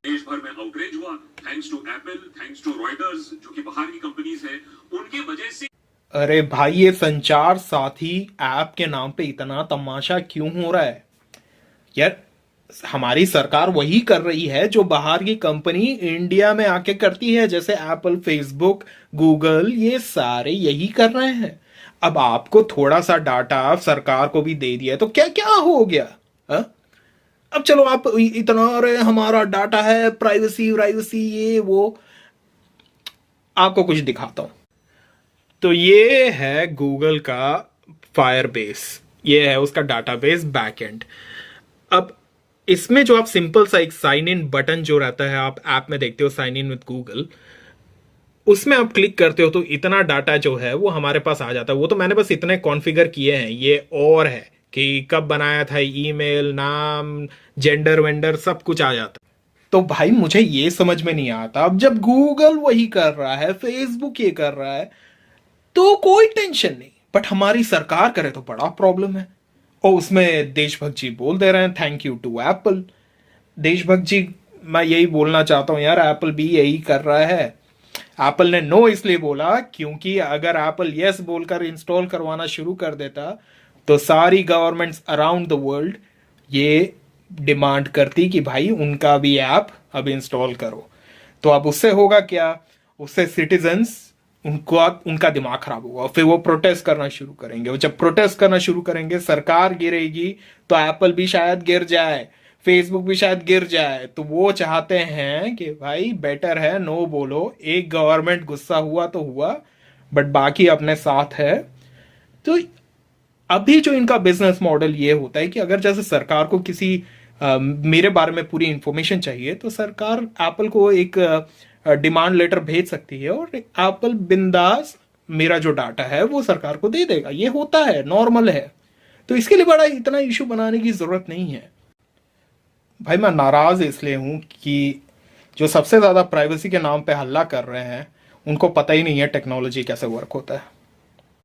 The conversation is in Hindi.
देश भर में आउटरीच हुआ, thanks to Apple, thanks to Reuters, जो कि बाहर की कंपनीज है, उनके वजह से। अरे भाई, ये संचार साथी ऐप के नाम पे इतना तमाशा क्यों हो रहा है यार? हमारी सरकार वही कर रही है जो बाहर की कंपनी इंडिया में आके करती है, जैसे एप्पल, फेसबुक, गूगल, ये सारे यही कर रहे हैं। अब आपको थोड़ा सा डाटा सरकार को भी दे दिया तो क्या क्या हो गया? हा? अब चलो, आप इतना, अरे हमारा डाटा है, प्राइवेसी प्राइवेसी ये वो। आपको कुछ दिखाता हूं। तो ये है गूगल का फायरबेस, ये है उसका डाटाबेस बैकएंड। अब इसमें जो आप सिंपल सा एक साइन इन बटन जो रहता है, आप ऐप में देखते हो साइन इन विद गूगल, उसमें आप क्लिक करते हो तो इतना डाटा जो है वो हमारे पास आ जाता है। वो तो मैंने बस इतने कॉन्फ़िगर किए हैं, ये और है कि कब बनाया था, ईमेल, नाम, जेंडर वेंडर, सब कुछ आ जाता है। तो भाई मुझे ये समझ में नहीं आता, अब जब गूगल वही कर रहा है, फेसबुक ये कर रहा है, तो कोई टेंशन नहीं, बट हमारी सरकार करे तो बड़ा प्रॉब्लम है। और उसमें देशभक्त जी बोल दे रहे हैं थैंक यू टू एप्पल। देशभक्त जी, मैं यही बोलना चाहता हूं यार, एप्पल भी यही कर रहा है। एप्पल ने नो इसलिए बोला क्योंकि अगर एप्पल यस बोलकर इंस्टॉल करवाना शुरू कर देता तो सारी गवर्नमेंट्स अराउंड द वर्ल्ड ये डिमांड करती कि भाई उनका भी ऐप अब इंस्टॉल करो। तो अब उससे होगा क्या? उससे सिटीजन्स, उनको उनका दिमाग खराब होगा, फिर वो प्रोटेस्ट करना शुरू करेंगे। वो जब प्रोटेस्ट करना शुरू करेंगे, सरकार गिरेगी तो एप्पल भी शायद गिर जाए, फेसबुक भी शायद गिर जाए। तो वो चाहते हैं कि भाई बेटर है नो बोलो, एक गवर्नमेंट गुस्सा हुआ तो हुआ, बट बाकी अपने साथ है। तो अभी जो इनका बिजनेस मॉडल ये होता है कि अगर जैसे सरकार को किसी मेरे बारे में पूरी इंफॉर्मेशन चाहिए तो सरकार एप्पल को एक डिमांड लेटर भेज सकती है और एप्पल बिंदास मेरा जो डाटा है वो सरकार को दे देगा। ये होता है, नॉर्मल है। तो इसके लिए बड़ा इतना इशू बनाने की जरूरत नहीं है। भाई मैं नाराज इसलिए हूं कि जो सबसे ज्यादा प्राइवेसी के नाम पे हल्ला कर रहे हैं उनको पता ही नहीं है टेक्नोलॉजी कैसे वर्क होता है।